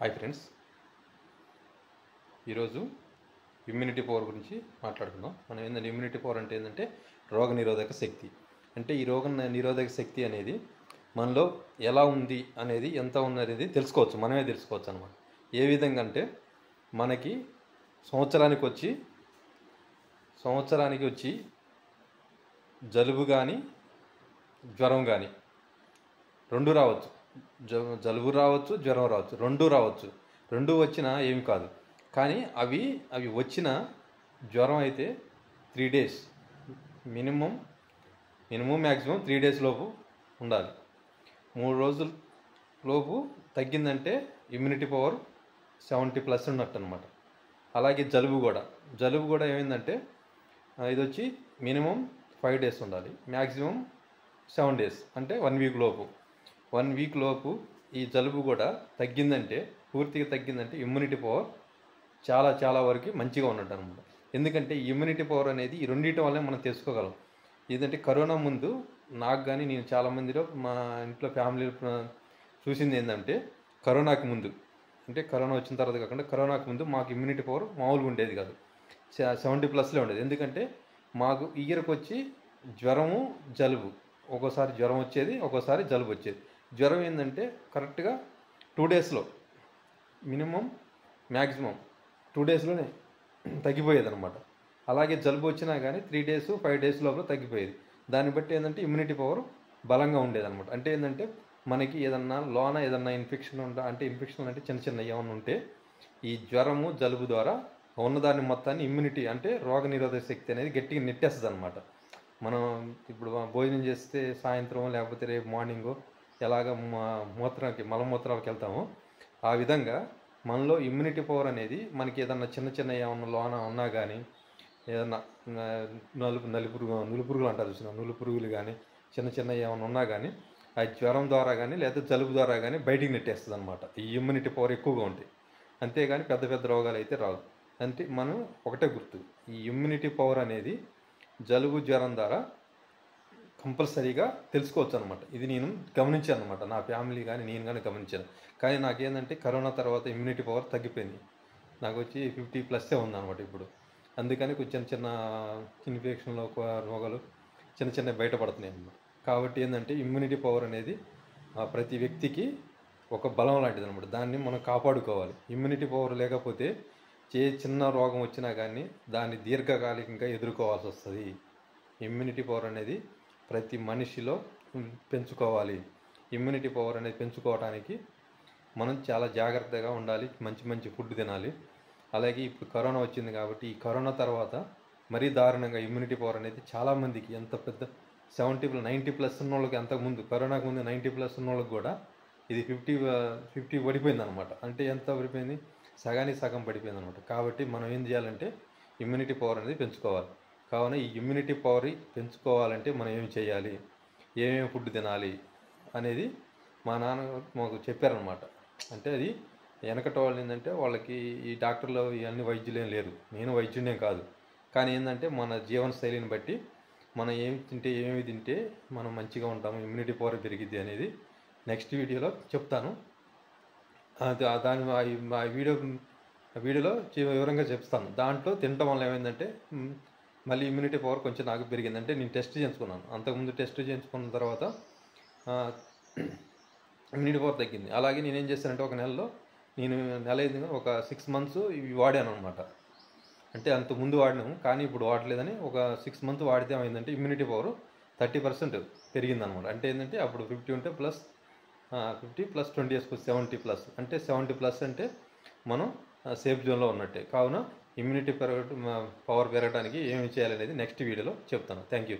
Hi friends, ఈరోజు immunity power గురించి మాట్లాడుకుందాం. మనం ఏంటంటే ఇమ్యూనిటీ పవర్ అంటే ఏంటంటే రోగ నిరోధక శక్తి. అంటే ఈ రోగ నిరోధక శక్తి అనేది మనలో ఎలా ఉంది అనేది, ఎంత ఉంది అనేది తెలుసుకోవచ్చు, మనమే తెలుసుకోవచ్చు అనమాట. ఏ విధంగా అంటే మనకి సంవత్సరానికి వచ్చి జలుబు కానీ జ్వరం కానీ రెండు రావచ్చు. జలుబు రావచ్చు, జ్వరం రావచ్చు, రెండు వచ్చినా ఏమి కాదు. కానీ అవి వచ్చిన జ్వరం అయితే 3 days మినిమం మ్యాక్సిమం 3 days లోపు ఉండాలి. 3 రోజుల లోపు తగ్గిందంటే ఇమ్యూనిటీ పవర్ 70+ ఉన్నట్టు అనమాట. అలాగే జలుబు కూడా ఏమైందంటే ఇది వచ్చి మినిమం 5 days ఉండాలి, మ్యాక్సిమం 7 days అంటే 1 week లోపు. 1 week లోపు ఈ జలుబు కూడా పూర్తిగా తగ్గిందంటే ఇమ్యూనిటీ పవర్ చాలా వరకు మంచిగా ఉన్నట్టు అనమాట. ఎందుకంటే ఇమ్యూనిటీ పవర్ అనేది ఈ రెండింటి వల్లే మనం తెలుసుకోగలం. ఏదంటే కరోనా ముందు నాకు కానీ, నేను చాలామందిలో మా ఇంట్లో ఫ్యామిలీలో చూసింది ఏంటంటే కరోనాకి ముందు, అంటే కరోనా వచ్చిన తర్వాత కాకుండా కరోనాకి ముందు మాకు ఇమ్యూనిటీ పవర్ మామూలుగా ఉండేది కాదు, 70+లో ఉండేది. ఎందుకంటే మాకు ఇయర్కి వచ్చి జ్వరము జలుబు, ఒక్కోసారి జ్వరం వచ్చేది, ఒక్కోసారి జలుబు వచ్చేది. జ్వరం ఏంటంటే కరెక్ట్గా 2 daysలో మినిమం మ్యాక్సిమం 2 daysలోనే తగ్గిపోయేది అనమాట. అలాగే జలుబు వచ్చినా కానీ 3 days 5 days లోపల తగ్గిపోయేది. దాన్ని బట్టి ఏంటంటే ఇమ్యూనిటీ పవర్ బలంగా ఉండేది అనమాట. అంటే ఏంటంటే మనకి ఏదన్నా ఇన్ఫెక్షన్ అంటే చిన్న ఏమన్నా ఉంటే ఈ జ్వరము జలుబు ద్వారా ఉన్నదాన్ని మొత్తాన్ని ఇమ్యూనిటీ అంటే రోగ నిరోధక శక్తి అనేది గట్టిగా నెట్టేస్తుంది అనమాట. మనం ఇప్పుడు భోజనం చేస్తే సాయంత్రం లేకపోతే రేపు మార్నింగు ఎలాగ మలమూత్రాలకు వెళ్తామో ఆ విధంగా మనలో ఇమ్యూనిటీ పవర్ అనేది మనకి ఏదన్నా చిన్న ఏమన్నా లోన ఉన్నా కానీ, ఏదన్నా నులుపురుగులు అంటారు చూసిన, నులుపురుగులు కానీ చిన్న ఏమన్నా ఉన్నా కానీ ఆ జ్వరం ద్వారా కానీ లేదా జలుబు ద్వారా కానీ బయటికి నెట్టేస్తుంది అనమాట. ఈ ఇమ్యూనిటీ పవర్ ఎక్కువగా ఉంటాయి. అంతేగాని పెద్ద రోగాలు అయితే రావు. అంటే మనం ఒకటే గుర్తు, ఈ ఇమ్యూనిటీ పవర్ అనేది జలుబు జ్వరం ద్వారా కంపల్సరీగా తెలుసుకోవచ్చు అనమాట. ఇది నేను గమనించాను అనమాట. నా ఫ్యామిలీ కానీ నేను కానీ గమనించాను. కానీ నాకేంటంటే కరోనా తర్వాత ఇమ్యూనిటీ పవర్ తగ్గిపోయింది. నాకు వచ్చి 50+ ఉందన్నమాట ఇప్పుడు. అందుకని కొంచెం చిన్న ఇన్ఫెక్షన్లో రోగాలు చిన్న బయటపడుతున్నాయి అన్నమాట. కాబట్టి ఏంటంటే ఇమ్యూనిటీ పవర్ అనేది ప్రతి వ్యక్తికి ఒక బలం లాంటిది అనమాట. దాన్ని మనం కాపాడుకోవాలి. ఇమ్యూనిటీ పవర్ లేకపోతే చిన్న రోగం వచ్చినా కానీ దాన్ని దీర్ఘకాలికంగా ఎదుర్కోవాల్సి వస్తుంది. ఇమ్యూనిటీ పవర్ అనేది ప్రతి మనిషిలో పెంచుకోవాలి. ఇమ్యూనిటీ పవర్ అనేది పెంచుకోవడానికి మనం చాలా జాగ్రత్తగా ఉండాలి, మంచి ఫుడ్ తినాలి. అలాగే ఇప్పుడు కరోనా వచ్చింది కాబట్టి ఈ కరోనా తర్వాత మరీ దారుణంగా ఇమ్యూనిటీ పవర్ అనేది చాలామందికి, ఎంత పెద్ద 90+ ఉన్న వాళ్ళకి, అంతకుముందు కరోనాకు ముందు 90+ ఉన్న వాళ్ళకి కూడా ఇది 50 పడిపోయింది అనమాట. అంటే ఎంత పడిపోయింది? సగానికి సగం పడిపోయింది అనమాట. కాబట్టి మనం ఏం చేయాలంటే ఇమ్యూనిటీ పవర్ అనేది పెంచుకోవాలి. కావున ఈ ఇమ్యూనిటీ పవర్ పెంచుకోవాలంటే మనం ఏమి చేయాలి, ఏమేమి ఫుడ్ తినాలి అనేది మా నాన్న మాకు చెప్పారనమాట. అంటే అది వెనకట వాళ్ళు ఏంటంటే వాళ్ళకి ఈ డాక్టర్లు ఇవన్నీ వైద్యులు ఏం లేరు, నేను వైద్యుడే కాదు. కానీ ఏంటంటే మన జీవన శైలిని బట్టి మనం ఏమి తింటే మనం మంచిగా ఉంటాము, ఇమ్యూనిటీ పవర్ పెరిగిద్ది అనేది నెక్స్ట్ వీడియోలో చెప్తాను. ఆ వీడియోలో వివరంగా చెప్తాను. దాంట్లో తినటం వల్ల ఏమైందంటే మళ్ళీ ఇమ్యూనిటీ పవర్ కొంచెం నాకు పెరిగిందంటే నేను టెస్ట్ చేయించుకున్నాను. అంతకుముందు టెస్ట్ చేయించుకున్న తర్వాత ఇమ్యూనిటీ పవర్ తగ్గింది. అలాగే నేనేం చేశానంటే ఒక నెల అయింది, ఒక 6 months ఇవి వాడాను అనమాట. అంటే అంత ముందు వాడినాము కానీ ఇప్పుడు వాడలేదని ఒక 6 months వాడితే ఏమైందంటే ఇమ్యూనిటీ పవర్ 30% పెరిగిందనమాట. అంటే ఏంటంటే అప్పుడు 50 ఉంటే ప్లస్ 50 + 20 వేసుకోవచ్చు, 70+. అంటే 70+ అంటే మనం సేఫ్ జోన్లో ఉన్నట్టే. కావున ఇమ్యూనిటీ పవర్ పెరగడానికి ఏమి చేయాలనేది నెక్స్ట్ వీడియోలో చెప్తాను. Thank you.